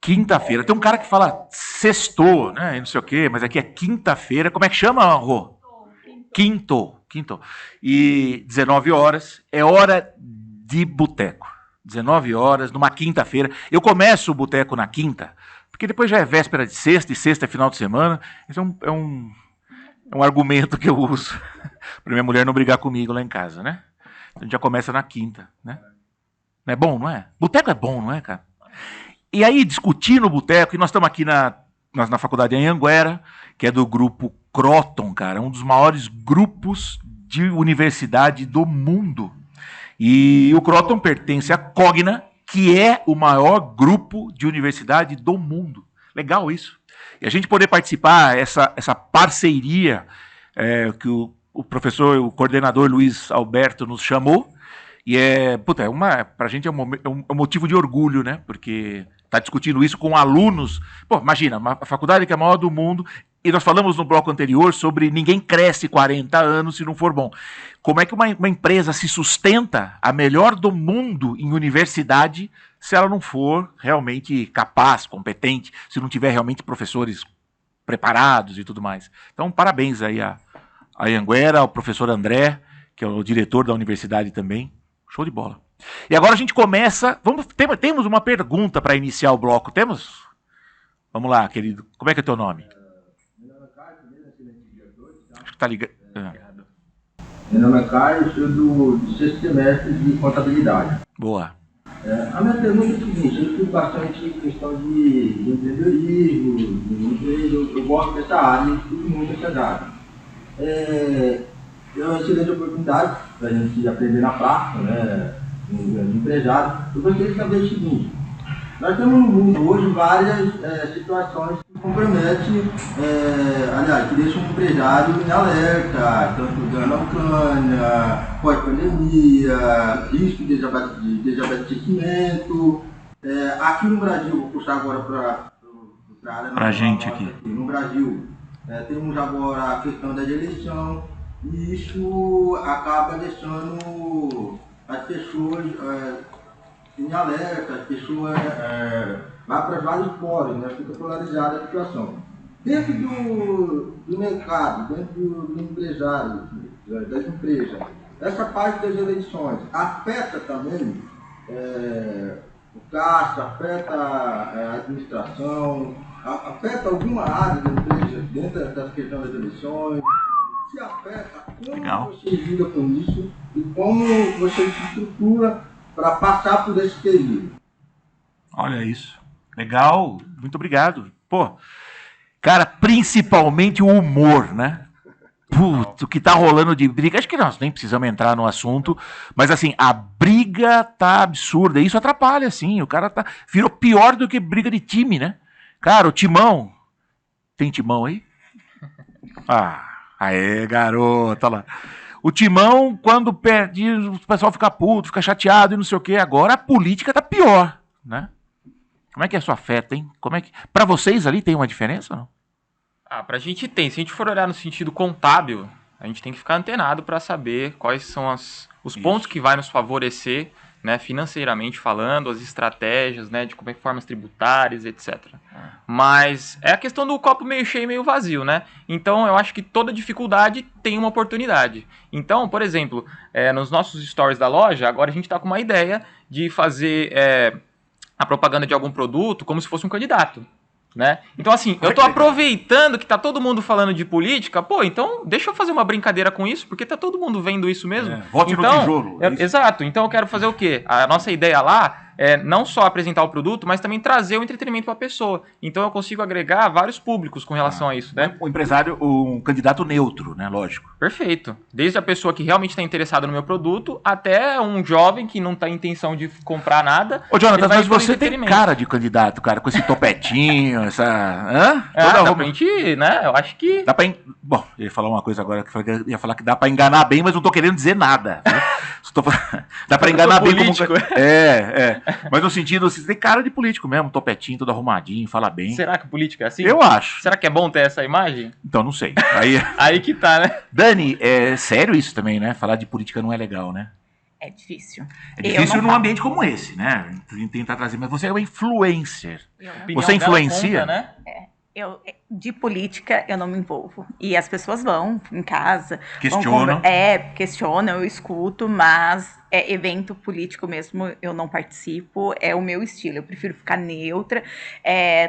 Quinta-feira. Tem um cara que fala sextou, né? Não sei o quê, mas aqui é quinta-feira. Como é que chama, Rô? Quinto. E 19 horas é hora de boteco. 19 horas, numa quinta-feira. Eu começo o boteco na quinta, porque depois já é véspera de sexta, e sexta é final de semana. Então é um argumento que eu uso para minha mulher não brigar comigo lá em casa, né? Então a gente já começa na quinta, né? Não é bom, não é? Boteco é bom, não é, cara? E aí, discutindo o boteco, e nós estamos aqui na faculdade em Anhanguera, que é do grupo Croton, cara, um dos maiores grupos de universidade do mundo. E o Croton pertence à Cogna, que é o maior grupo de universidade do mundo. Legal isso. E a gente poder participar, essa parceria que o professor, o coordenador Luiz Alberto nos chamou, e pra gente é um motivo de orgulho, né? Porque tá discutindo isso com alunos. Pô, imagina, a faculdade que é a maior do mundo, e nós falamos no bloco anterior sobre ninguém cresce 40 anos se não for bom. Como é que uma empresa se sustenta a melhor do mundo em universidade se ela não for realmente capaz, competente, se não tiver realmente professores preparados e tudo mais. Então, parabéns aí a Anhanguera, ao professor André, que é o diretor da universidade também. Show de bola. E agora a gente começa... Temos uma pergunta para iniciar o bloco. Temos? Vamos lá, querido. Como é que é o teu nome? Acho que tá ligado. Meu nome é Carlos, sou do sexto semestre de contabilidade. Boa. A minha pergunta é a seguinte: eu estudo bastante questão de empreendedorismo, de emprego, eu gosto dessa área, eu estudo muito essa área. É uma excelente oportunidade para a gente aprender na prática, né, um grande empresário. Eu gostaria de saber o seguinte: nós temos no mundo hoje várias situações que comprometem, que deixam o empresário em alerta, tanto guerra na Ucrânia, pós-pandemia, risco de desabastecimento. Aqui no Brasil, vou puxar agora para a área para a gente aqui. No Brasil, temos agora a questão da eleição, e isso acaba deixando as pessoas em alerta, as pessoas vão para vários polos, né? Fica polarizada a situação. Dentro do mercado, dentro do empresário, das empresas, essa parte das eleições afeta também o caixa, afeta a administração, afeta alguma área da empresa dentro da questão das eleições? Se afeta, como Legal. você lida com isso e como você se estrutura para passar por esse período? Olha isso. Legal. Muito obrigado. Pô, cara, principalmente o humor, né? Putz, o que tá rolando de briga, acho que nós nem precisamos entrar no assunto, mas assim, a briga tá absurda, isso atrapalha, assim, o cara virou pior do que briga de time, né? Cara, o Timão, tem Timão aí? Aê, garoto, olha lá. O Timão, quando perde, o pessoal fica puto, fica chateado e não sei o quê, agora a política tá pior, né? Como é que isso afeta, hein? Pra vocês ali tem uma diferença ou não? Pra gente tem. Se a gente for olhar no sentido contábil, a gente tem que ficar antenado para saber quais são os pontos que vai nos favorecer, né, financeiramente falando, as estratégias, né, de como é formas tributárias, etc. Mas é a questão do copo meio cheio e meio vazio, né? Então eu acho que toda dificuldade tem uma oportunidade. Então, por exemplo, nos nossos stories da loja, agora a gente está com uma ideia de fazer a propaganda de algum produto como se fosse um candidato. Né? Então assim, eu tô aproveitando que tá todo mundo falando de política, então deixa eu fazer uma brincadeira com isso, porque tá todo mundo vendo isso mesmo. Vote então, no tijolo. Exato, então eu quero fazer o quê? A nossa ideia lá é não só apresentar o produto, mas também trazer o entretenimento para a pessoa. Então eu consigo agregar vários públicos com relação a isso, né? Um empresário, um candidato neutro, né? Lógico. Perfeito. Desde a pessoa que realmente está interessada no meu produto, até um jovem que não tem intenção de comprar nada. Ô, Jonathan, mas você tem cara de candidato, cara, com esse topetinho, essa... Hã? Dá pra gente, né? Eu acho que... Bom, eu ia falar uma coisa agora, que eu ia falar que dá pra enganar bem, mas não tô querendo dizer nada. Né? Dá pra enganar bem político. Como... Mas no sentido, você tem cara de político mesmo, topetinho, todo arrumadinho, fala bem. Será que o político é assim? Eu acho. Será que é bom ter essa imagem? Então, não sei. Aí que tá, né? Dani, é sério isso também, né? Falar de política não é legal, né? É difícil. É difícil num ambiente como esse, né? Tentar trazer, mas você é uma influencer. Você influencia? Conta, né? De política eu não me envolvo. E as pessoas vão em casa. Questionam. Questionam, eu escuto, mas evento político mesmo eu não participo. É o meu estilo. Eu prefiro ficar neutra.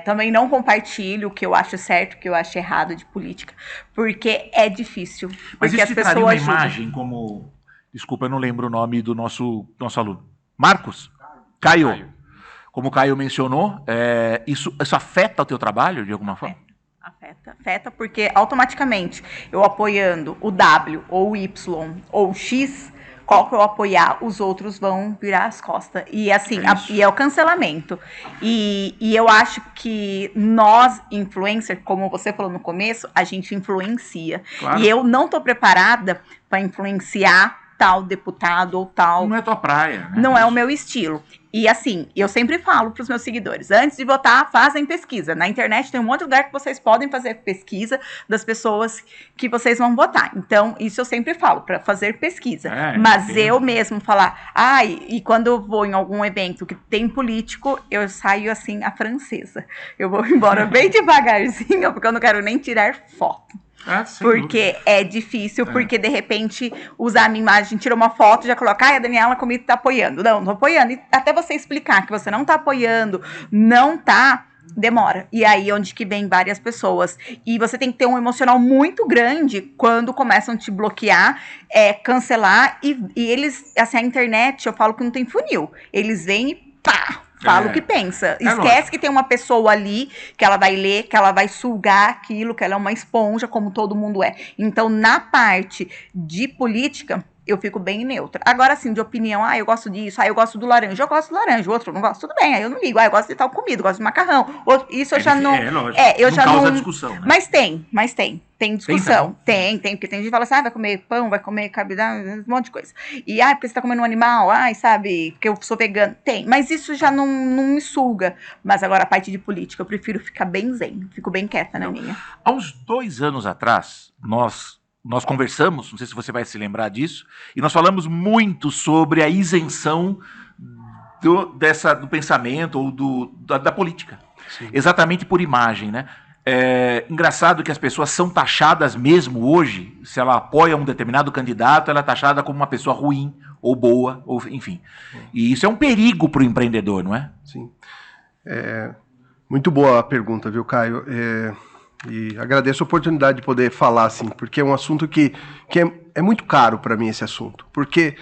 Também não compartilho o que eu acho certo, o que eu acho errado de política, porque é difícil. Mas porque isso as te pessoas traria uma ajudam. imagem como... Desculpa, eu não lembro o nome do nosso aluno. Marcos? Caio. Como o Caio mencionou, isso afeta o teu trabalho de alguma forma? Afeta porque automaticamente eu apoiando o W ou o Y ou o X, qual que eu apoiar, os outros vão virar as costas. E assim, e é o cancelamento. E eu acho que nós, influencer, como você falou no começo, a gente influencia. Claro. E eu não tô preparada para influenciar tal deputado ou tal. Não é tua praia, né? Não é o meu estilo. E assim, eu sempre falo para os meus seguidores, antes de votar, fazem pesquisa. Na internet tem um monte de lugar que vocês podem fazer pesquisa das pessoas que vocês vão votar. Então, isso eu sempre falo, para fazer pesquisa. Mas eu mesmo falar, e quando eu vou em algum evento que tem político, eu saio assim, a francesa. Eu vou embora bem devagarzinho, porque eu não quero nem tirar foto. Porque é difícil, porque de repente usar a minha imagem, tira uma foto, já coloca, a Daniela comigo tá apoiando. Não tô apoiando. E até você explicar que você não tá apoiando, não tá, demora. E aí onde que vem várias pessoas. E você tem que ter um emocional muito grande quando começam a te bloquear, cancelar. E eles, assim, a internet, eu falo que não tem funil. Eles vêm e pá! Fala o que pensa. Esquece que tem uma pessoa ali que ela vai ler, que ela vai sugar aquilo, que ela é uma esponja, como todo mundo é. Então, na parte de política, eu fico bem neutra. Agora, assim, de opinião, eu gosto disso, eu gosto do laranja, eu gosto do laranja, o outro não gosto, tudo bem, aí eu não ligo, eu gosto de tal comida, eu gosto de macarrão. Isso eu já não... lógico. Eu já causa não... discussão, né? Mas tem. Tem discussão. Tem, Porque tem gente que fala assim, vai comer pão, vai comer carboidrato, um monte de coisa. E, porque você tá comendo um animal, sabe, porque eu sou vegano. Tem, mas isso já não me suga. Mas agora, a parte de política, eu prefiro ficar bem zen, fico bem quieta na minha. Há uns 2 anos atrás, nós conversamos, não sei se você vai se lembrar disso, e nós falamos muito sobre a isenção do pensamento ou da política. Sim. Exatamente por imagem, né? Engraçado que as pessoas são taxadas mesmo hoje, se ela apoia um determinado candidato, ela é taxada como uma pessoa ruim, ou boa, ou enfim. E isso é um perigo para o empreendedor, não é? Sim. Muito boa a pergunta, viu, Caio? E agradeço a oportunidade de poder falar, assim, porque é um assunto que é muito caro para mim, esse assunto. Porque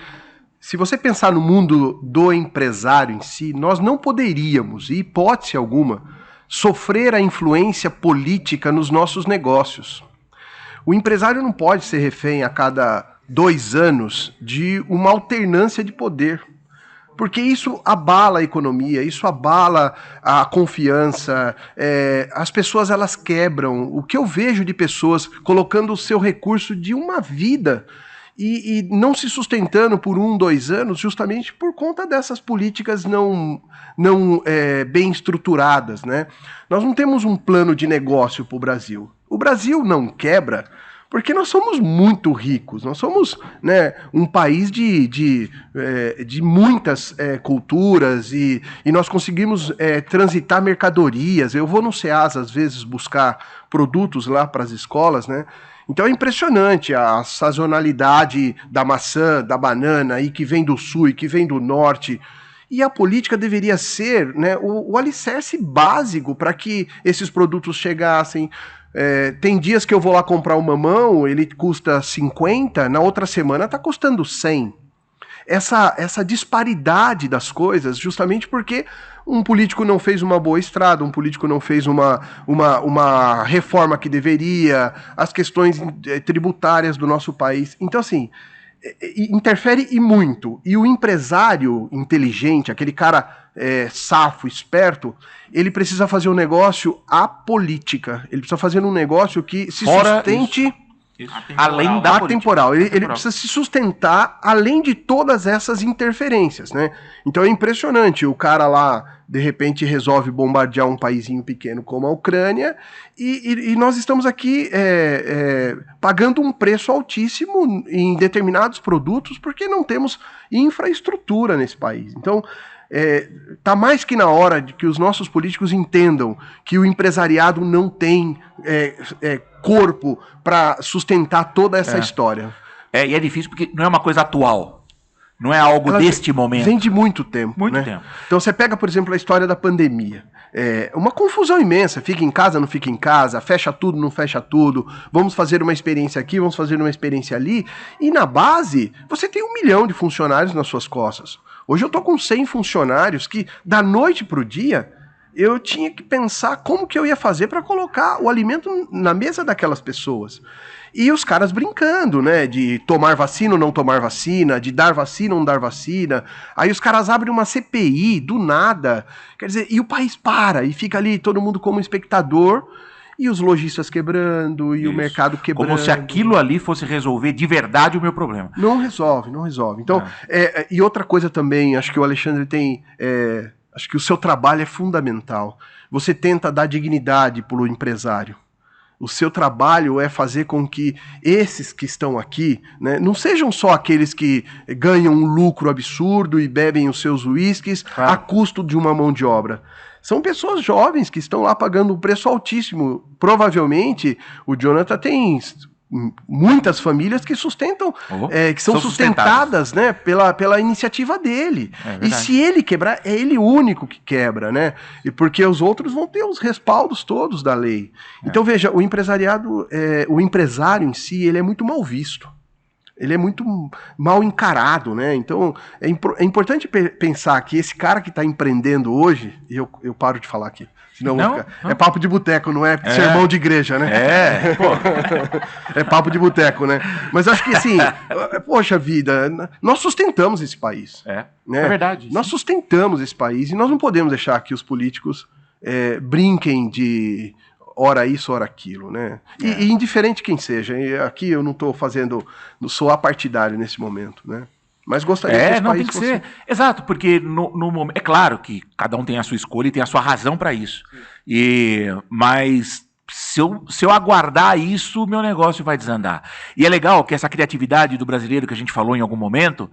se você pensar no mundo do empresário em si, nós não poderíamos, em hipótese alguma, sofrer a influência política nos nossos negócios. O empresário não pode ser refém a cada 2 anos de uma alternância de poder, porque isso abala a economia, isso abala a confiança, as pessoas elas quebram. O que eu vejo de pessoas colocando o seu recurso de uma vida e não se sustentando por 1, 2 anos, justamente por conta dessas políticas não bem estruturadas, né? Nós não temos um plano de negócio para o Brasil. O Brasil não quebra porque nós somos muito ricos, nós somos, né, um país de muitas culturas e nós conseguimos transitar mercadorias. Eu vou no Ceasa, às vezes, buscar produtos lá para as escolas, né? Então é impressionante a sazonalidade da maçã, da banana, e que vem do sul e que vem do norte. E a política deveria ser, né, o alicerce básico para que esses produtos chegassem. Tem dias que eu vou lá comprar um mamão, ele custa 50, na outra semana está custando 100. Essa disparidade das coisas, justamente porque um político não fez uma boa estrada, um político não fez uma reforma que deveria, as questões tributárias do nosso país. Então, assim, interfere e muito. E o empresário inteligente, aquele cara safo, esperto, ele precisa fazer um negócio apolítica. Ele precisa fazer um negócio que se sustente Isso. Além da atemporal. Ele precisa se sustentar além de todas essas interferências, né? Então é impressionante. O cara lá, de repente, resolve bombardear um paísinho pequeno como a Ucrânia e nós estamos aqui pagando um preço altíssimo em determinados produtos porque não temos infraestrutura nesse país. Então, tá mais que na hora de que os nossos políticos entendam que o empresariado não tem corpo para sustentar toda essa história. E é difícil porque não é uma coisa atual. Não é algo deste momento. Vem de muito tempo. Muito né? tempo. Então você pega, por exemplo, a história da pandemia. Uma confusão imensa. Fica em casa, não fica em casa. Fecha tudo, não fecha tudo. Vamos fazer uma experiência aqui, vamos fazer uma experiência ali. E na base, você tem 1 milhão de funcionários nas suas costas. Hoje eu tô com 100 funcionários que, da noite pro dia, eu tinha que pensar como que eu ia fazer para colocar o alimento na mesa daquelas pessoas. E os caras brincando, né, de tomar vacina ou não tomar vacina, de dar vacina ou não dar vacina. Aí os caras abrem uma CPI do nada, quer dizer, e o país para, e fica ali todo mundo como espectador, e os lojistas quebrando, e o mercado quebrando. Como se aquilo ali fosse resolver de verdade o meu problema. Não resolve. Então, e outra coisa também, acho que o Alexandre tem... acho que o seu trabalho é fundamental. Você tenta dar dignidade para o empresário. O seu trabalho é fazer com que esses que estão aqui, né, não sejam só aqueles que ganham um lucro absurdo e bebem os seus uísques a custo de uma mão de obra. São pessoas jovens que estão lá pagando um preço altíssimo. Provavelmente, o Jonathan tem muitas famílias que sustentam, que são sustentadas, né, pela iniciativa dele. E se ele quebrar, é ele o único que quebra, né? E porque os outros vão ter os respaldos todos da lei. Então veja, o empresariado, o empresário em si, ele é muito mal visto. Ele é muito mal encarado, né? Então é importante pensar que esse cara que está empreendendo hoje, e eu paro de falar aqui. Senão é papo de boteco, não é sermão de igreja, né? É papo de boteco, né? Mas acho que assim, poxa vida, nós sustentamos esse país. Né? É verdade. Nós sustentamos esse país e nós não podemos deixar que os políticos brinquem de ora isso, ora aquilo, né? E indiferente quem seja. E aqui eu não não sou apartidário nesse momento, né? Mas gostaria que esse não país tem que ser. Exato, porque no momento. É claro que cada um tem a sua escolha e tem a sua razão para isso. Mas se eu aguardar isso, meu negócio vai desandar. E é legal que essa criatividade do brasileiro que a gente falou em algum momento,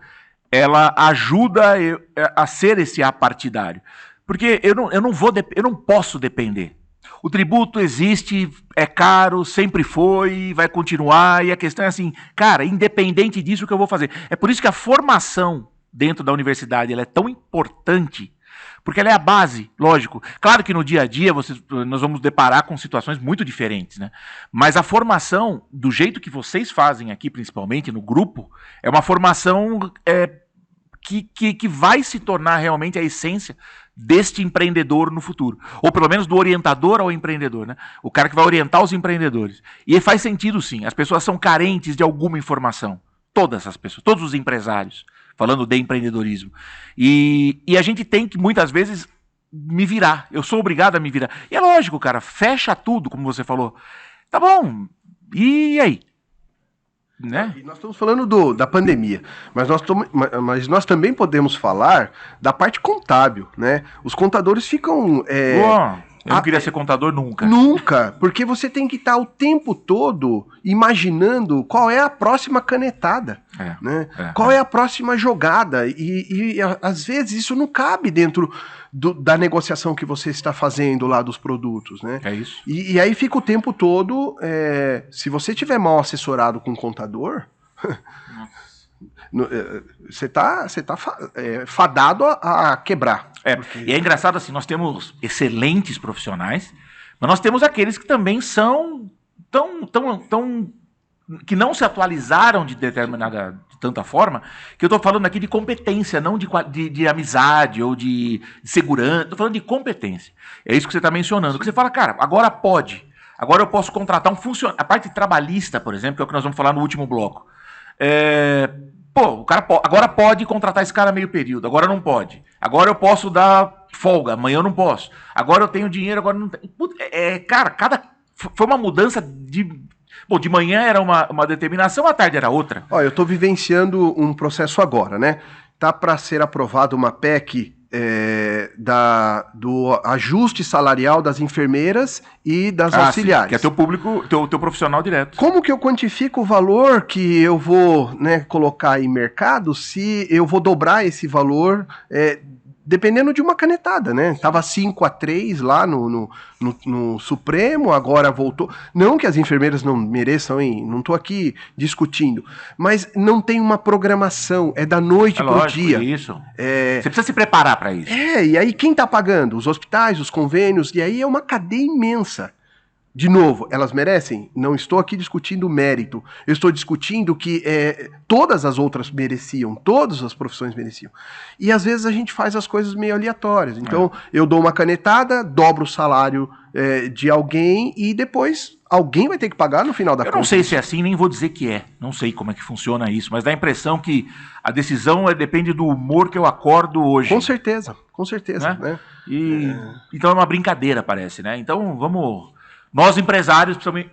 ela ajuda a ser esse apartidário. Porque eu não posso depender. O tributo existe, é caro, sempre foi, vai continuar, e a questão é assim, cara, independente disso, o que eu vou fazer? É por isso que a formação dentro da universidade ela é tão importante, porque ela é a base, lógico. Claro que no dia a dia nós vamos deparar com situações muito diferentes, né? Mas a formação, do jeito que vocês fazem aqui, principalmente no grupo, é uma formação que vai se tornar realmente a essência deste empreendedor no futuro. Ou pelo menos do orientador ao empreendedor, né? O cara que vai orientar os empreendedores. E faz sentido sim, as pessoas são carentes de alguma informação. Todas as pessoas, todos os empresários, falando de empreendedorismo. E a gente tem que, muitas vezes, me virar. Eu sou obrigado a me virar. E é lógico, cara, fecha tudo, como você falou. Tá bom, e aí? Né? E nós estamos falando da pandemia, mas nós também podemos falar da parte contábil, né? Os contadores ficam... eu não queria ser contador nunca. Nunca, porque você tem que estar o tempo todo imaginando qual é a próxima canetada, né? Qual é a próxima jogada, e às vezes isso não cabe dentro da negociação que você está fazendo lá dos produtos, né? É isso. E aí fica o tempo todo, se você tiver mal assessorado com o contador... Você tá fadado a quebrar. E é engraçado assim, nós temos excelentes profissionais, mas nós temos aqueles que também são que não se atualizaram de tanta forma, que eu estou falando aqui de competência, não de amizade ou de segurança, estou falando de competência. É isso que você está mencionando, que você fala, cara, agora pode, agora eu posso contratar um funcionário, a parte trabalhista, por exemplo, que é o que nós vamos falar no último bloco. O cara agora pode contratar esse cara meio período, agora não pode. Agora eu posso dar folga, amanhã eu não posso. Agora eu tenho dinheiro, agora não tenho. Cara, foi uma mudança Pô, de manhã era uma determinação, à tarde era outra. Ó, eu estou vivenciando um processo agora, né? Tá para ser aprovada uma PEC do ajuste salarial das enfermeiras e das auxiliares. Sim, que é teu público, teu profissional direto. Como que eu quantifico o valor que eu vou, né, colocar em mercado se eu vou dobrar esse valor dependendo de uma canetada, né? Tava 5-3 lá no Supremo, agora voltou. Não que as enfermeiras não mereçam, hein? Não tô aqui discutindo. Mas não tem uma programação, é da noite pro dia. Isso. Você precisa se preparar para isso. E aí quem tá pagando? Os hospitais, os convênios, e aí é uma cadeia imensa. De novo, elas merecem? Não estou aqui discutindo o mérito. Eu estou discutindo que todas as outras mereciam, todas as profissões mereciam. E às vezes a gente faz as coisas meio aleatórias. Então, eu dou uma canetada, dobro o salário de alguém e depois alguém vai ter que pagar no final da conta. Eu não sei se é assim, nem vou dizer que é. Não sei como é que funciona isso, mas dá a impressão que a decisão depende do humor que eu acordo hoje. Com certeza, né? Então é uma brincadeira, parece, né? Então vamos... Nós, empresários, precisamos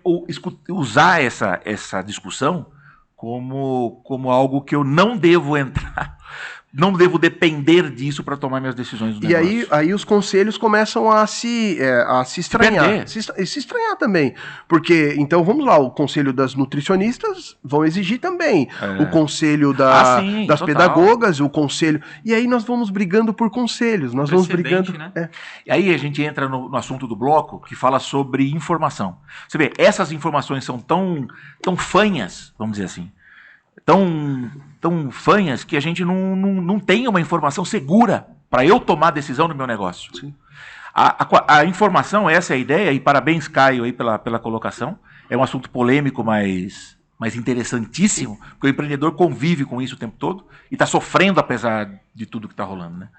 usar essa discussão como algo que eu não devo entrar, não devo depender disso para tomar minhas decisões do negócio. E aí os conselhos começam a se estranhar. Se estranhar também. Porque, então, vamos lá, o conselho das nutricionistas vão exigir também. O conselho das pedagogas, o conselho... E aí nós vamos brigando por conselhos. Nós vamos brigando... Né? E aí a gente entra no assunto do bloco, que fala sobre informação. Você vê, essas informações são tão fanhas, vamos dizer assim, tão fanhas que a gente não tem uma informação segura para eu tomar decisão no meu negócio. Sim. A informação, essa é a ideia, e parabéns, Caio, aí pela colocação. É um assunto polêmico, mas interessantíssimo, porque o empreendedor convive com isso o tempo todo e está sofrendo apesar de tudo que está rolando, né?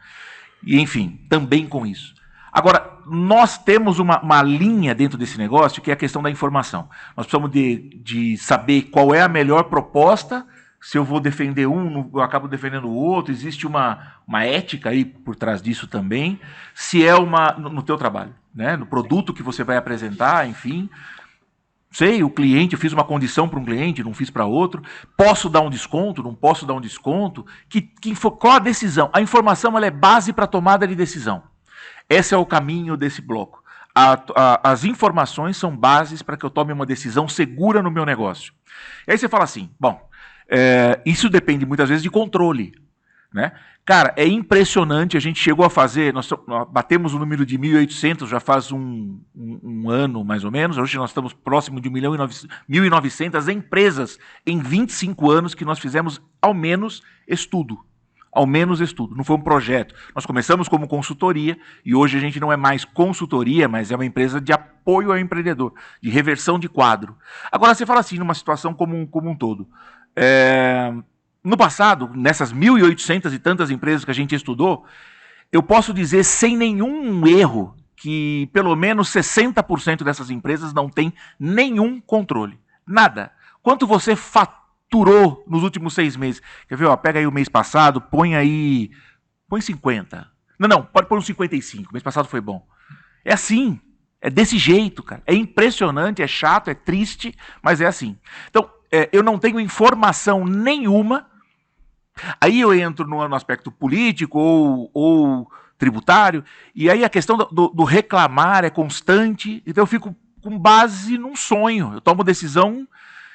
E, enfim, também com isso. Agora, nós temos uma linha dentro desse negócio que é a questão da informação. Nós precisamos de saber qual é a melhor proposta. Se eu vou defender eu acabo defendendo o outro. Existe uma ética aí por trás disso também. Se é no teu trabalho, né? No produto que você vai apresentar, enfim. Sei, o cliente, eu fiz uma condição para um cliente, não fiz para outro. Posso dar um desconto, não posso dar um desconto? Qual a decisão? A informação ela é base para a tomada de decisão. Esse é o caminho desse bloco. As informações são bases para que eu tome uma decisão segura no meu negócio. E aí você fala assim, bom, isso depende muitas vezes de controle, né? Cara, é impressionante, a gente chegou a fazer, nós batemos o número de 1.800 já faz um ano mais ou menos, hoje nós estamos próximo de 1.900 empresas em 25 anos que nós fizemos ao menos estudo. Não foi um projeto. Nós começamos como consultoria e hoje a gente não é mais consultoria, mas é uma empresa de apoio ao empreendedor, de reversão de quadro. Agora você fala assim, numa situação como um todo. No passado, nessas 1.800 e tantas empresas que a gente estudou, eu posso dizer sem nenhum erro que pelo menos 60% dessas empresas não tem nenhum controle. Nada. Quanto você faturou nos últimos 6 meses? Quer ver? Ó, pega aí o mês passado, põe 50. Não, pode pôr uns 55. O mês passado foi bom. É assim. É desse jeito, cara. É impressionante, é chato, é triste, mas é assim. Então, eu não tenho informação nenhuma. Aí eu entro no aspecto político ou tributário, e aí a questão do reclamar é constante, então eu fico com base num sonho. Eu tomo decisão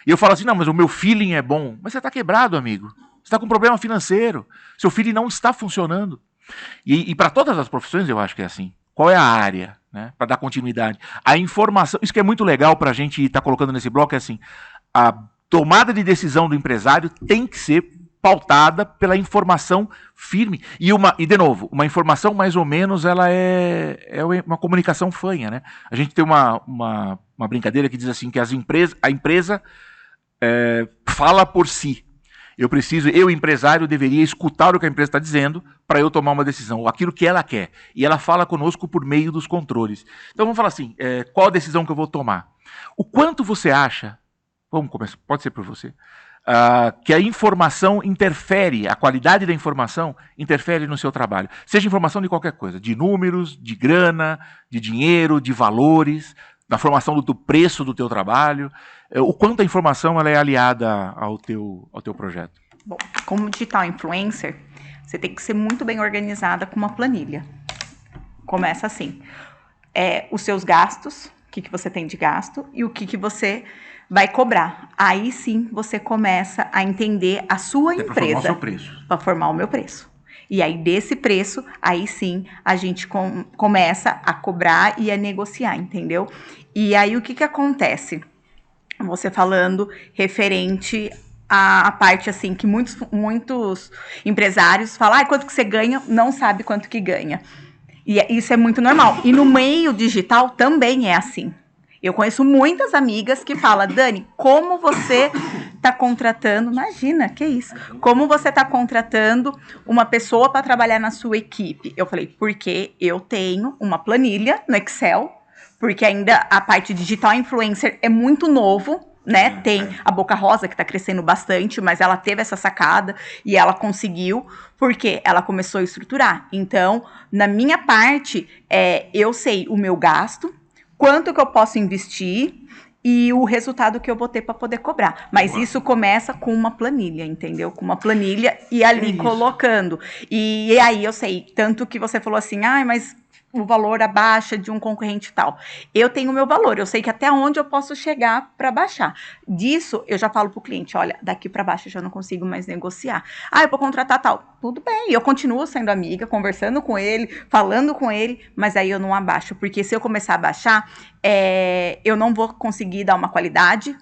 e eu falo assim, não, mas o meu feeling é bom. Mas você está quebrado, amigo. Você está com um problema financeiro. Seu feeling não está funcionando. E para todas as profissões eu acho que é assim. Qual é a área, né, para dar continuidade? A informação, isso que é muito legal para a gente estar colocando nesse bloco, é assim, a tomada de decisão do empresário tem que ser pautada pela informação firme. E de novo, uma informação mais ou menos, ela é uma comunicação fanha, né? A gente tem uma brincadeira que diz assim, que a empresa fala por si. Eu, empresário, deveria escutar o que a empresa está dizendo para eu tomar uma decisão, aquilo que ela quer. E ela fala conosco por meio dos controles. Então vamos falar assim, qual a decisão que eu vou tomar? O quanto você acha, vamos começar, pode ser por você, que a informação interfere, a qualidade da informação interfere no seu trabalho. Seja informação de qualquer coisa, de números, de grana, de dinheiro, de valores. na formação do preço do teu trabalho? O quanto a informação ela é aliada ao teu projeto? Bom, como digital influencer, você tem que ser muito bem organizada com uma planilha. Começa assim. Os seus gastos, o que você tem de gasto e o que você vai cobrar. Aí sim você começa a entender a sua empresa. Para formar o seu preço. Para formar o meu preço. E aí, desse preço, aí sim, a gente começa a cobrar e a negociar, entendeu? E aí, o que acontece? Você falando referente à parte, assim, que muitos empresários falam, quanto que você ganha, não sabe quanto que ganha. E isso é muito normal. E no meio digital também é assim. Eu conheço muitas amigas que falam, Dani, como você está contratando, imagina, que isso, como você está contratando uma pessoa para trabalhar na sua equipe? Eu falei, porque eu tenho uma planilha no Excel, porque ainda a parte digital influencer é muito novo, né? Tem a Boca Rosa, que está crescendo bastante, mas ela teve essa sacada e ela conseguiu, porque ela começou a estruturar. Então, na minha parte, eu sei o meu gasto, quanto que eu posso investir e o resultado que eu vou ter para poder cobrar. Mas isso começa com uma planilha, entendeu? Com uma planilha e ali colocando. E aí eu sei, tanto que você falou assim, mas o valor abaixa de um concorrente e tal. Eu tenho o meu valor, eu sei que até onde eu posso chegar para baixar. Disso, eu já falo pro cliente, olha, daqui para baixo eu já não consigo mais negociar. Eu vou contratar tal. Tudo bem, eu continuo sendo amiga, conversando com ele, falando com ele, mas aí eu não abaixo, porque se eu começar a baixar, eu não vou conseguir dar uma qualidade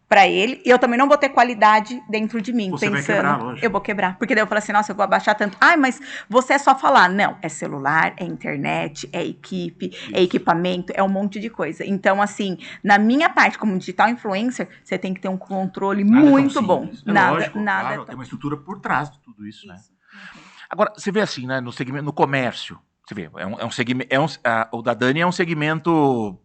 para ele, e eu também não vou ter qualidade dentro de mim. Você pensando, vai quebrar, lógico. Eu vou quebrar, porque daí eu falo assim, nossa, eu vou abaixar tanto. Mas você é só falar. Não, é celular, é internet, é equipe, é equipamento, é um monte de coisa. Então, assim, na minha parte, como digital influencer, você tem que ter um controle muito bom. Lógico, claro, tem uma estrutura por trás de tudo isso, né? Agora, você vê assim, né, no segmento, no comércio, você vê, é um segmento, o da Dani é um segmento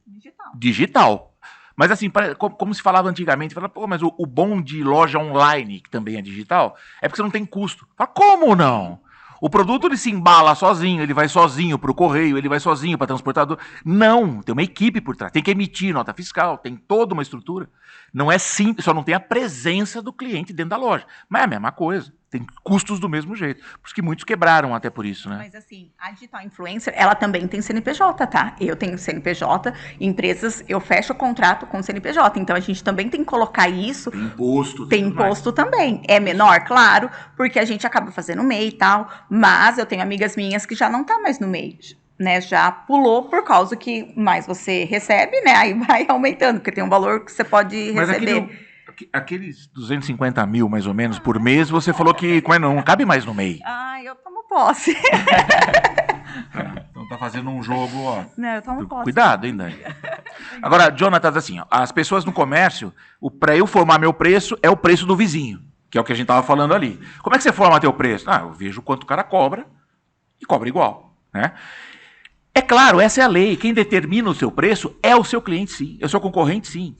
digital. Mas assim, como se falava antigamente, fala, mas o bom de loja online, que também é digital, é porque você não tem custo. Fala, como não? O produto ele se embala sozinho, ele vai sozinho para o correio, ele vai sozinho para transportador. Não, tem uma equipe por trás, tem que emitir nota fiscal, tem toda uma estrutura. Não é simples, só não tem a presença do cliente dentro da loja. Mas é a mesma coisa, tem custos do mesmo jeito. Por isso que muitos quebraram até por isso, né? Mas assim, a digital influencer, ela também tem CNPJ, tá? Eu tenho CNPJ, empresas, eu fecho o contrato com CNPJ, então a gente também tem que colocar isso. Tem imposto. Tem imposto também. É menor, claro, porque a gente acaba fazendo MEI e tal, mas eu tenho amigas minhas que já não tá mais no MEI, né, já pulou por causa que mais você recebe, né, aí vai aumentando, porque tem um valor que você pode receber. Mas aqueles 250 mil, mais ou menos, por mês, você falou que não cabe mais no MEI. Eu tomo posse. Então tá fazendo um jogo, ó. Não, eu tomo posse. Cuidado, hein, Dani? Agora, Jonathan, assim, ó, as pessoas no comércio, para eu formar meu preço, é o preço do vizinho, que é o que a gente tava falando ali. Como é que você forma teu preço? Eu vejo quanto o cara cobra e cobra igual, né? É claro, essa é a lei. Quem determina o seu preço é o seu cliente, sim. É o seu concorrente, sim.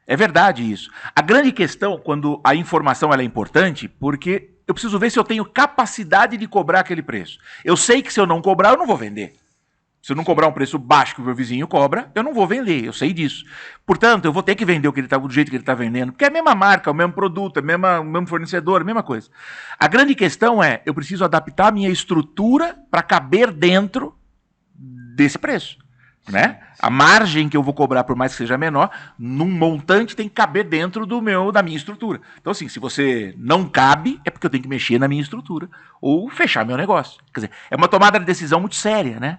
É verdade isso. A grande questão, quando a informação ela é importante, porque eu preciso ver se eu tenho capacidade de cobrar aquele preço. Eu sei que se eu não cobrar, eu não vou vender. Se eu não cobrar um preço baixo que o meu vizinho cobra, eu não vou vender, eu sei disso. Portanto, eu vou ter que vender do jeito que ele está vendendo, porque é a mesma marca, o mesmo produto, o mesmo fornecedor, a mesma coisa. A grande questão é, eu preciso adaptar a minha estrutura para caber dentro desse preço, né? A margem que eu vou cobrar, por mais que seja menor, num montante tem que caber dentro da minha estrutura. Então, assim, se você não cabe, é porque eu tenho que mexer na minha estrutura ou fechar meu negócio. Quer dizer, é uma tomada de decisão muito séria, né?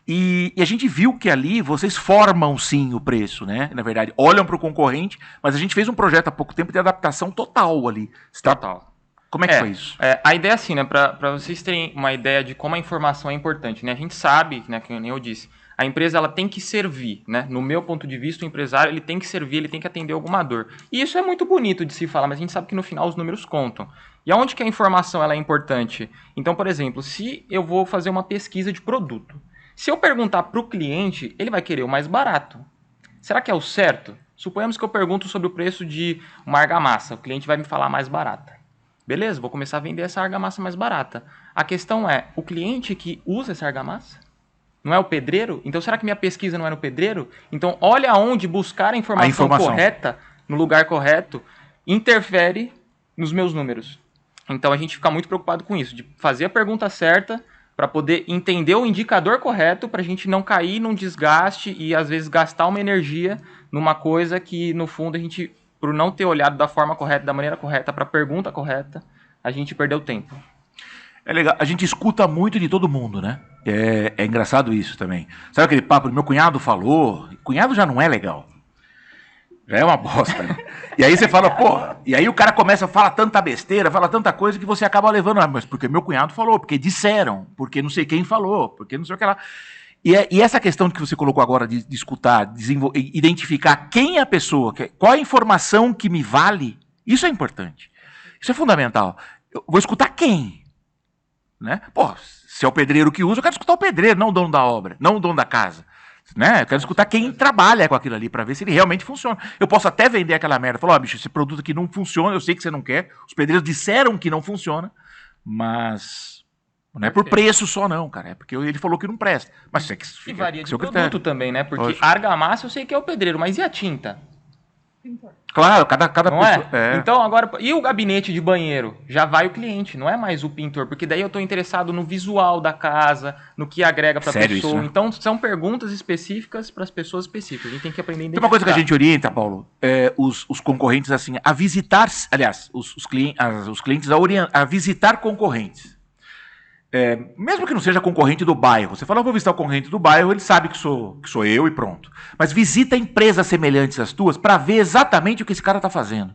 E a gente viu que ali vocês formam sim o preço, né? Na verdade, olham para o concorrente, mas a gente fez um projeto há pouco tempo de adaptação total ali. Total. Como é que foi isso? A ideia é assim, né? Para vocês terem uma ideia de como a informação é importante, né? A gente sabe, né? Que nem eu disse, a empresa ela tem que servir, né? No meu ponto de vista, o empresário ele tem que servir, ele tem que atender alguma dor. E isso é muito bonito de se falar, mas a gente sabe que no final os números contam. E aonde que a informação ela é importante? Então, por exemplo, se eu vou fazer uma pesquisa de produto, se eu perguntar para o cliente, ele vai querer o mais barato. Será que é o certo? Suponhamos que eu pergunto sobre o preço de uma argamassa, o cliente vai me falar mais barata. Beleza, vou começar a vender essa argamassa mais barata. A questão é, o cliente que usa essa argamassa? Não é o pedreiro? Então será que minha pesquisa não é no pedreiro? Então olha aonde buscar a informação correta, no lugar correto, interfere nos meus números. Então a gente fica muito preocupado com isso, de fazer a pergunta certa para poder entender o indicador correto, para a gente não cair num desgaste e às vezes gastar uma energia numa coisa que no fundo a gente, por não ter olhado da forma correta, da maneira correta, para a pergunta correta, a gente perdeu tempo. É legal, a gente escuta muito de todo mundo, né? É engraçado isso também. Sabe aquele papo do meu cunhado falou? Cunhado já não é legal. Já é uma bosta, né? E aí você fala, porra, e aí o cara começa a falar tanta besteira, fala tanta coisa que você acaba levando, mas porque meu cunhado falou, porque disseram, porque não sei quem falou, porque não sei o que lá. E essa questão que você colocou agora de escutar, identificar quem é a pessoa, qual é a informação que me vale, isso é importante. Isso é fundamental. Eu vou escutar quem? Né? Pô, se é o pedreiro que usa, eu quero escutar o pedreiro, não o dono da obra, não o dono da casa. Né? Eu quero escutar quem trabalha com aquilo ali para ver se ele realmente funciona. Eu posso até vender aquela merda, falar, bicho, esse produto aqui não funciona, eu sei que você não quer, os pedreiros disseram que não funciona, mas não é por preço só não, cara, é porque ele falou que não presta. Mas isso é que e varia de produto critério também, né? Porque argamassa eu sei que é o pedreiro, mas e a tinta? Claro, cada não pessoa... É? Então agora, e o gabinete de banheiro? Já vai o cliente, não é mais o pintor, porque daí eu estou interessado no visual da casa, no que agrega para a pessoa. Isso, né? Então são perguntas específicas para as pessoas específicas. A gente tem que aprender a identificar. Tem uma coisa que a gente orienta, Paulo, os concorrentes assim, a visitar, aliás, os clientes a visitar concorrentes. Mesmo que não seja concorrente do bairro, você fala, eu vou visitar o concorrente do bairro, ele sabe que sou eu e pronto. Mas visita empresas semelhantes às tuas para ver exatamente o que esse cara está fazendo.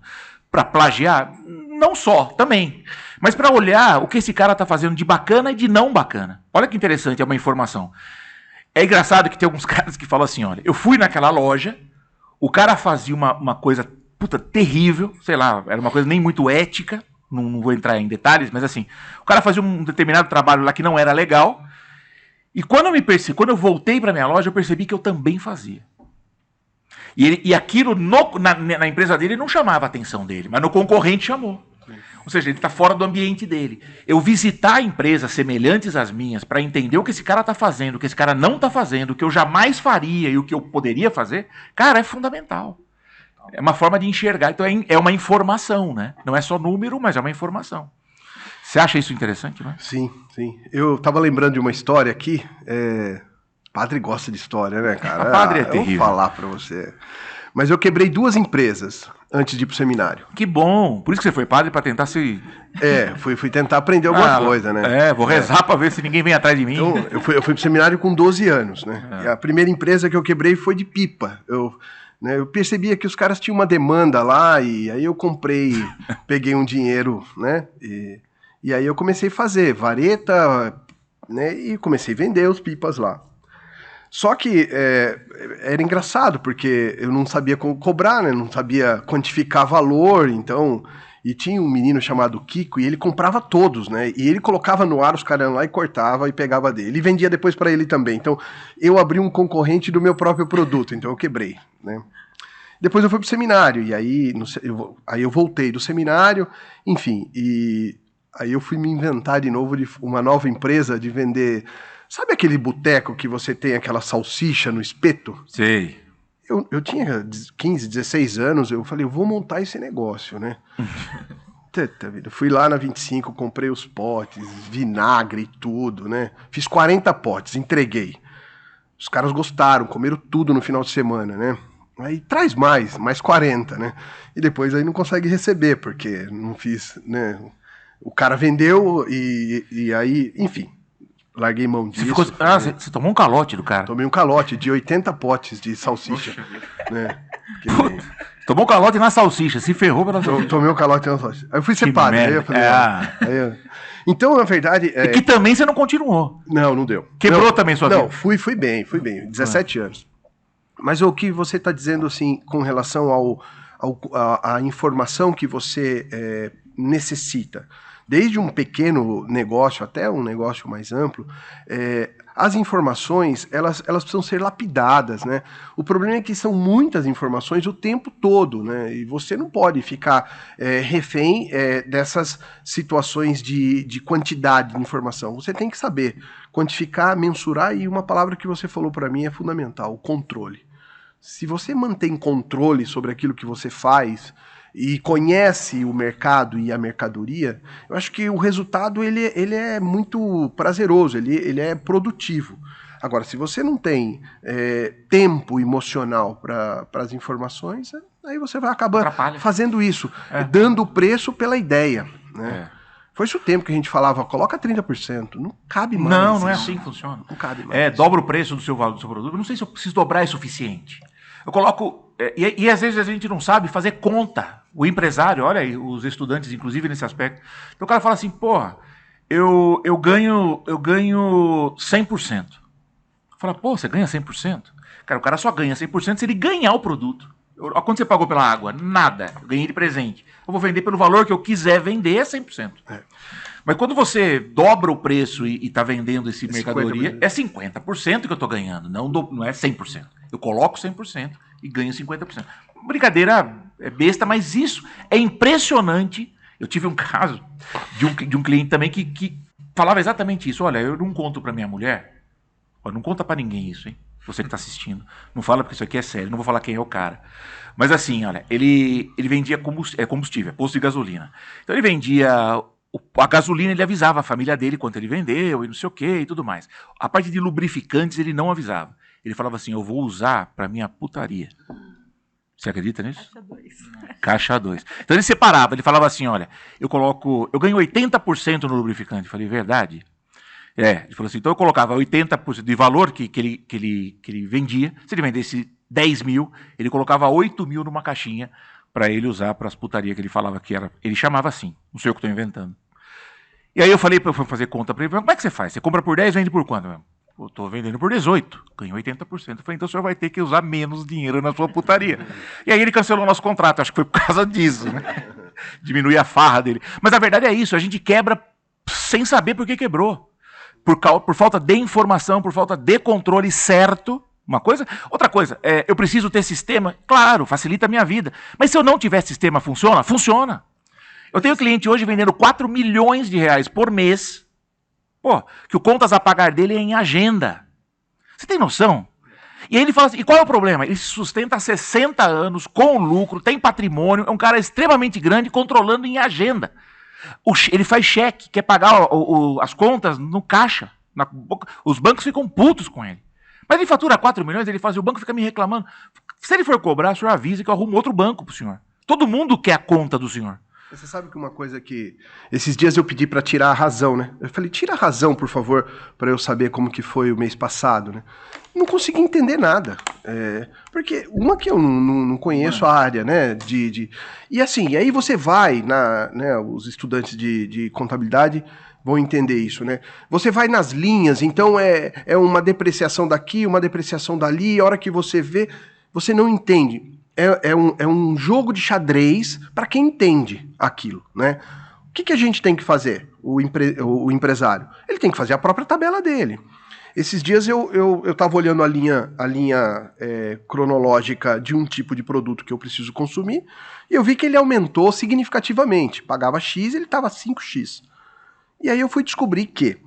Para plagiar? Não só, também. Mas para olhar o que esse cara está fazendo de bacana e de não bacana. Olha que interessante, é uma informação. É engraçado que tem alguns caras que falam assim, olha, eu fui naquela loja, o cara fazia uma coisa, puta, terrível, sei lá, era uma coisa nem muito ética, não vou entrar em detalhes, mas assim, o cara fazia um determinado trabalho lá que não era legal, e quando eu voltei para minha loja, eu percebi que eu também fazia. E aquilo na empresa dele não chamava a atenção dele, mas no concorrente chamou. Ou seja, ele está fora do ambiente dele. Eu visitar empresas semelhantes às minhas para entender o que esse cara está fazendo, o que esse cara não está fazendo, o que eu jamais faria e o que eu poderia fazer, cara, é fundamental. É uma forma de enxergar. Então é uma informação, né? Não é só número, mas é uma informação. Você acha isso interessante, né? Sim, sim. Eu estava lembrando de uma história aqui. Padre gosta de história, né, cara? Padre é terrível. Eu vou falar para você. Mas eu quebrei 2 empresas antes de ir pro seminário. Que bom. Por isso que você foi padre, para tentar se... Fui tentar aprender alguma coisa, né? Vou rezar para ver se ninguém vem atrás de mim. Então, eu fui pro seminário com 12 anos, né? E a primeira empresa que eu quebrei foi de pipa. Eu percebia que os caras tinham uma demanda lá, e aí eu peguei um dinheiro, né? E aí eu comecei a fazer vareta, né? E comecei a vender os pipas lá. Só que era engraçado, porque eu não sabia como cobrar, né? Não sabia quantificar valor, então... E tinha um menino chamado Kiko, e ele comprava todos, né? E ele colocava no ar, os caras iam lá e cortava e pegava dele. E vendia depois para ele também. Então, eu abri um concorrente do meu próprio produto, então eu quebrei, né? Depois eu fui pro seminário, e aí eu voltei do seminário, enfim, e aí eu fui me inventar de novo de uma nova empresa de vender... Sabe aquele boteco que você tem aquela salsicha no espeto? Sei. Eu tinha 15, 16 anos, eu falei, eu vou montar esse negócio, né? Fui lá na 25, comprei os potes, vinagre e tudo, né? Fiz 40 potes, entreguei. Os caras gostaram, comeram tudo no final de semana, né? Aí traz mais 40, né? E depois aí não consegue receber, porque não fiz, né? O cara vendeu e aí, enfim... Larguei mão disso. Você tomou um calote do cara. Tomei um calote de 80 potes de salsicha. Né? Tomou um calote na salsicha, se ferrou pela salsicha. Tomei um calote na salsicha. Aí eu fui ser padre. Aí eu falei, então, na verdade... E que também você não continuou. Não deu. Quebrou também sua vida? Não, fui bem. 17 anos. Mas o que você está dizendo, assim, com relação à informação que você necessita... desde um pequeno negócio até um negócio mais amplo, as informações, elas precisam ser lapidadas, né? O problema é que são muitas informações o tempo todo, né? E você não pode ficar refém dessas situações de quantidade de informação. Você tem que saber quantificar, mensurar, e uma palavra que você falou para mim é fundamental, o controle. Se você mantém controle sobre aquilo que você faz e conhece o mercado e a mercadoria, eu acho que o resultado ele é muito prazeroso, ele é produtivo. Agora, se você não tem tempo emocional para as informações, aí você vai acabar fazendo isso, dando o preço pela ideia, né? Foi isso o tempo que a gente falava, coloca 30%, não cabe mais. Não é assim que funciona. Não cabe mais. Dobra o preço do seu produto. Eu não sei se eu preciso dobrar é suficiente. Eu coloco... E às vezes a gente não sabe fazer conta. O empresário, olha aí, os estudantes, inclusive, nesse aspecto. Então o cara fala assim, porra, eu ganho 100%. Fala, pô, você ganha 100%? Cara, o cara só ganha 100% se ele ganhar o produto. Quanto você pagou pela água? Nada. Eu ganhei de presente. Eu vou vender pelo valor que eu quiser vender, é 100%. Mas quando você dobra o preço e está vendendo esse mercadoria, 50%. É 50% que eu estou ganhando, não é 100%. Eu coloco 100% e ganho 50%. Brincadeira besta, mas isso é impressionante. Eu tive um caso de um cliente também que falava exatamente isso. Olha, eu não conto para minha mulher, não conta para ninguém isso, hein? Você que está assistindo. Não fala porque isso aqui é sério, não vou falar quem é o cara. Mas assim, olha, ele vendia combustível, posto de gasolina. Então ele vendia... A gasolina ele avisava a família dele quanto ele vendeu e não sei o que e tudo mais. A parte de lubrificantes ele não avisava. Ele falava assim, eu vou usar para minha putaria. Você acredita nisso? Caixa 2. Caixa 2. Então ele separava, ele falava assim, olha, eu ganho 80% no lubrificante. Eu falei, verdade? Ele falou assim, então eu colocava 80% de valor que ele vendia. Se ele vendesse 10 mil, ele colocava 8 mil numa caixinha para ele usar para as putarias que ele falava que era. Ele chamava assim, não sei eu que estou inventando. E aí eu falei para eu fazer conta para ele, como é que você faz? Você compra por 10, vende por quanto? Eu estou vendendo por 18, ganho 80%. Eu falei, então o senhor vai ter que usar menos dinheiro na sua putaria. E aí ele cancelou o nosso contrato, acho que foi por causa disso, né? Diminuir a farra dele. Mas a verdade é isso, a gente quebra sem saber por que quebrou. Por falta de informação, por falta de controle certo. Uma coisa. Outra coisa, eu preciso ter sistema? Claro, facilita a minha vida. Mas se eu não tiver sistema, funciona? Funciona. Eu tenho cliente hoje vendendo 4 milhões de reais por mês, que o contas a pagar dele é em agenda. Você tem noção? E aí ele fala assim, e qual é o problema? Ele se sustenta há 60 anos, com lucro, tem patrimônio, é um cara extremamente grande, controlando em agenda. Ele faz cheque, quer pagar as contas no caixa. Os bancos ficam putos com ele. Mas ele fatura 4 milhões, ele faz, e o banco fica me reclamando. Se ele for cobrar, o senhor avisa que eu arrumo outro banco pro senhor. Todo mundo quer a conta do senhor. Você sabe que uma coisa que... Esses dias eu pedi para tirar a razão, né? Eu falei, tira a razão, por favor, para eu saber como que foi o mês passado, né? Não consegui entender nada. Porque uma que eu não conheço a área, né? E assim, e aí você vai, né, os estudantes de contabilidade vão entender isso, né? Você vai nas linhas, então é uma depreciação daqui, uma depreciação dali, e a hora que você vê, você não entende. É um jogo de xadrez para quem entende aquilo, né? O que a gente tem que fazer, o empresário? Ele tem que fazer a própria tabela dele. Esses dias eu estava olhando a linha cronológica de um tipo de produto que eu preciso consumir, e eu vi que ele aumentou significativamente. Pagava X, ele estava 5X. E aí eu fui descobrir que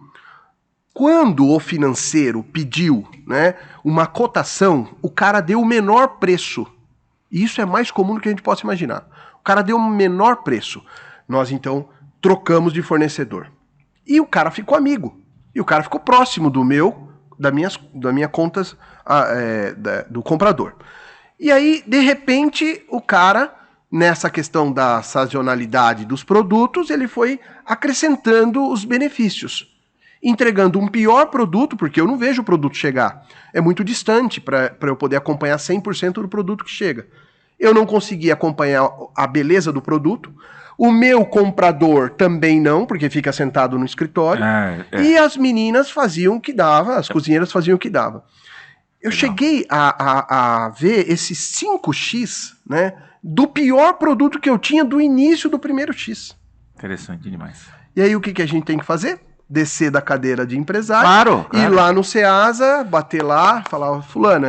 quando o financeiro pediu, né, uma cotação, o cara deu o menor preço. E isso é mais comum do que a gente possa imaginar. O cara deu um menor preço. Nós, então, trocamos de fornecedor. E o cara ficou amigo. E o cara ficou próximo da minha contas do comprador. E aí, de repente, o cara, nessa questão da sazonalidade dos produtos, ele foi acrescentando os benefícios. Entregando um pior produto, porque eu não vejo o produto chegar. É muito distante para eu poder acompanhar 100% do produto que chega. Eu não consegui acompanhar a beleza do produto. O meu comprador também não, porque fica sentado no escritório. E as meninas faziam o que dava, as cozinheiras faziam o que dava. Eu cheguei a ver esse 5X, né, do pior produto que eu tinha do início do primeiro X. Interessante demais. E aí o que a gente tem que fazer? Descer da cadeira de empresário, Claro. ir lá no Ceasa, bater lá, falar, fulano,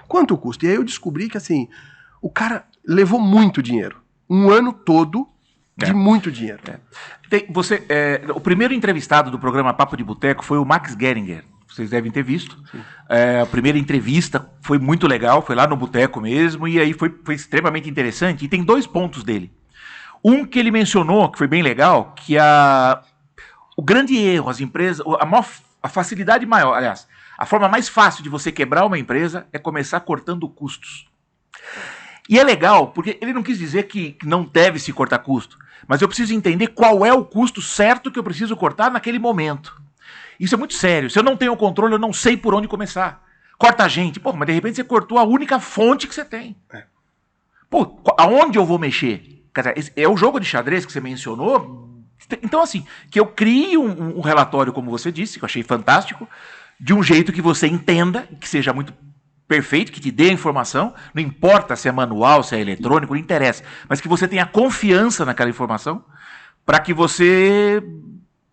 quanto custa? E aí eu descobri que, assim, o cara levou muito dinheiro. Um ano todo de muito dinheiro. O primeiro entrevistado do programa Papo de Boteco foi o Max Geringer. Vocês devem ter visto. A primeira entrevista foi muito legal, foi lá no Boteco mesmo, e aí foi extremamente interessante. E tem 2 pontos dele. Um que ele mencionou, que foi bem legal, que o grande erro, as empresas, a facilidade maior, aliás, a forma mais fácil de você quebrar uma empresa é começar cortando custos. E é legal, porque ele não quis dizer que não deve se cortar custo, mas eu preciso entender qual é o custo certo que eu preciso cortar naquele momento. Isso é muito sério. Se eu não tenho o controle, eu não sei por onde começar. Corta a gente. Pô, mas de repente você cortou a única fonte que você tem. Pô, aonde eu vou mexer? É o jogo de xadrez que você mencionou. Então, assim, que eu crie um relatório, como você disse, que eu achei fantástico, de um jeito que você entenda, que seja muito perfeito, que te dê a informação, não importa se é manual, se é eletrônico, não interessa, mas que você tenha confiança naquela informação para que você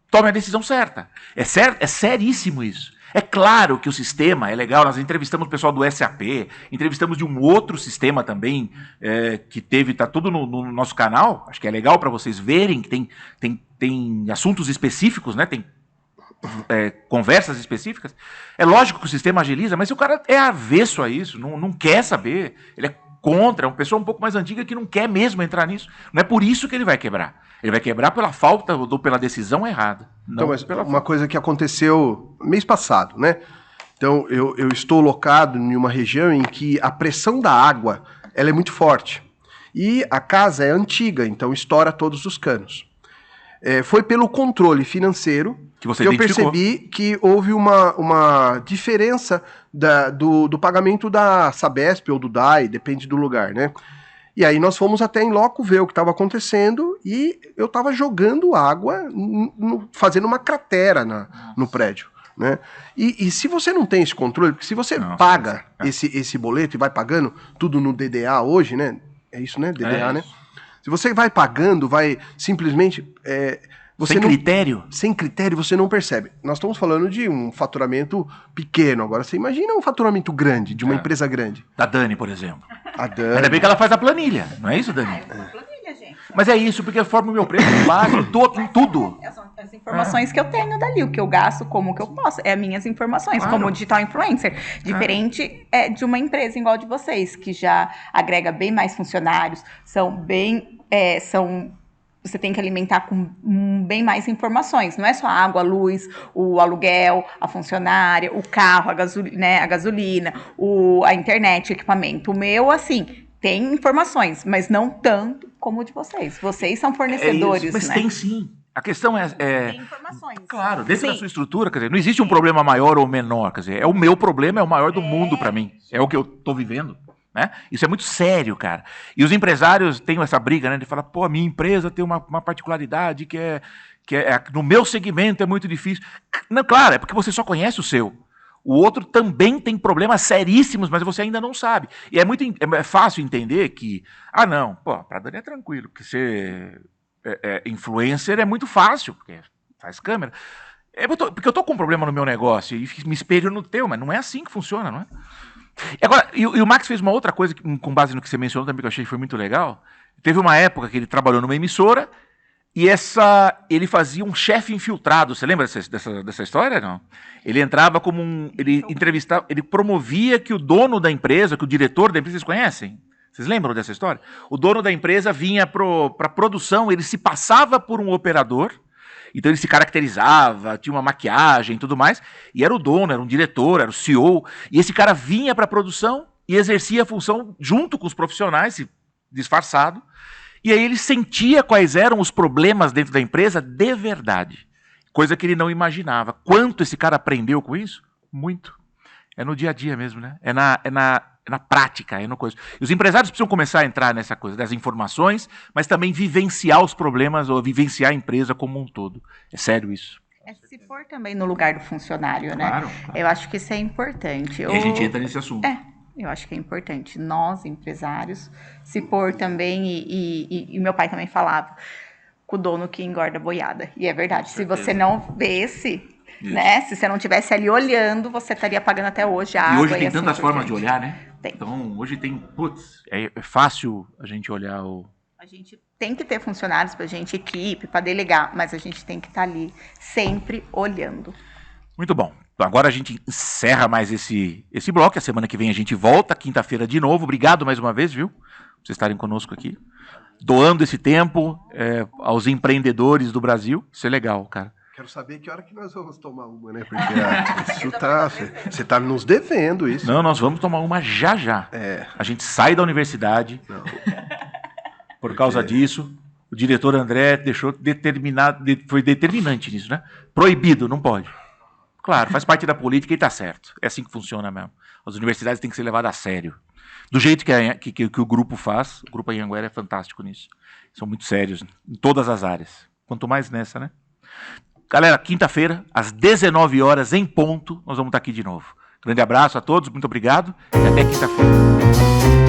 tome a decisão certa. É seríssimo isso. É claro que o sistema é legal, nós entrevistamos o pessoal do SAP, entrevistamos de um outro sistema também, que tá tudo no nosso canal, acho que é legal para vocês verem que tem assuntos específicos, né? Tem conversas específicas. É lógico que o sistema agiliza, mas se o cara é avesso a isso, não quer saber, ele é contra, é uma pessoa um pouco mais antiga que não quer mesmo entrar nisso, não é por isso que ele vai quebrar. Ele vai quebrar pela falta ou pela decisão errada. Então, mas uma coisa que aconteceu mês passado, né? Então, eu estou locado em uma região em que a pressão da água ela é muito forte. E a casa é antiga, então estoura todos os canos. Foi pelo controle financeiro que eu percebi que houve uma diferença do pagamento da Sabesp ou do DAI, depende do lugar, né? E aí nós fomos até em loco ver o que estava acontecendo e eu estava jogando água, fazendo uma cratera no prédio, né? E se você não tem esse controle, porque se você paga esse boleto e vai pagando tudo no DDA hoje, né? É isso, né? DDA, né? Se você vai pagando, vai simplesmente... Sem critério, você não percebe. Nós estamos falando de um faturamento pequeno. Agora, você imagina um faturamento grande, de uma empresa grande. Da Dani, por exemplo. A Dani. Ainda bem que ela faz a planilha, não é isso, Dani? Planilha, gente. Mas é isso, porque forma o meu preço base em tudo. As informações que eu tenho dali, o que eu gasto, como que eu posso. É as minhas informações, como digital influencer. Diferente de uma empresa igual de vocês, que já agrega bem mais funcionários, você tem que alimentar com bem mais informações. Não é só a água, a luz, o aluguel, a funcionária, o carro, a gasolina, a internet, o equipamento. O meu, assim, tem informações, mas não tanto como o de vocês. Vocês são fornecedores, mas né? tem sim. A questão Tem informações. Claro, dentro da sua estrutura, quer dizer, não existe um problema maior ou menor, quer dizer, o meu problema é o maior do mundo para mim. É o que eu estou vivendo. Né? Isso é muito sério, cara. E os empresários têm essa briga, né? De falar, pô, a minha empresa tem uma particularidade que no meu segmento é muito difícil. Não, claro, é porque você só conhece o seu. O outro também tem problemas seríssimos, mas você ainda não sabe. E é fácil entender que, não, pô, pra Dani é tranquilo, porque ser influencer é muito fácil, porque faz câmera. Porque eu tô com um problema no meu negócio e me espelho no teu, mas não é assim que funciona, não é? Agora, e o Max fez uma outra coisa, com base no que você mencionou também, que eu achei que foi muito legal. Teve uma época que ele trabalhou numa emissora e ele fazia um chefe infiltrado. Você lembra dessa história? Não? Ele entrava como ele entrevistava, ele promovia que o dono da empresa, que o diretor da empresa, vocês conhecem? Vocês lembram dessa história? O dono da empresa vinha para a produção, ele se passava por um operador. Então ele se caracterizava, tinha uma maquiagem e tudo mais, e era o dono, era um diretor, era o CEO, e esse cara vinha para a produção e exercia a função junto com os profissionais, disfarçado, e aí ele sentia quais eram os problemas dentro da empresa de verdade, coisa que ele não imaginava. Quanto esse cara aprendeu com isso? Muito. É no dia a dia mesmo, né? É na prática, é no coisa. E os empresários precisam começar a entrar nessa coisa das informações, mas também vivenciar os problemas ou vivenciar a empresa como um todo. É sério isso. Se for também no lugar do funcionário, né? Claro. Eu acho que isso é importante. E a gente entra nesse assunto. Eu acho que é importante. Nós, empresários, se pôr também, e meu pai também falava, com o dono que engorda boiada. E é verdade. Se certeza. você não vesse, Isso. né? Se você não tivesse ali olhando, você estaria pagando até hoje a água. E hoje tem assim tantas por formas de diante. olhar, né? Tem. Então, hoje tem, putz, é fácil a gente olhar o... A gente tem que ter funcionários pra gente, equipe, para delegar, mas a gente tem que estar ali sempre olhando. Muito bom. Agora a gente encerra mais esse bloco. A semana que vem a gente volta, quinta-feira de novo. Obrigado mais uma vez, viu? Por vocês estarem conosco aqui. Doando esse tempo aos empreendedores do Brasil. Isso é legal, cara. Quero saber que hora que nós vamos tomar uma, né? Porque isso tá, você tá nos devendo isso. Não, nós vamos tomar uma já já. É. A gente sai da universidade. Não. Por causa disso. O diretor André deixou determinado, foi determinante nisso, né? Proibido, não pode. Claro, faz parte da política e tá certo. É assim que funciona mesmo. As universidades têm que ser levadas a sério. Do jeito que o grupo faz, o Grupo Anhanguera é fantástico nisso. São muito sérios em todas as áreas. Quanto mais nessa, né? Galera, quinta-feira, às 19 horas em ponto, nós vamos estar aqui de novo. Grande abraço a todos, muito obrigado e até quinta-feira.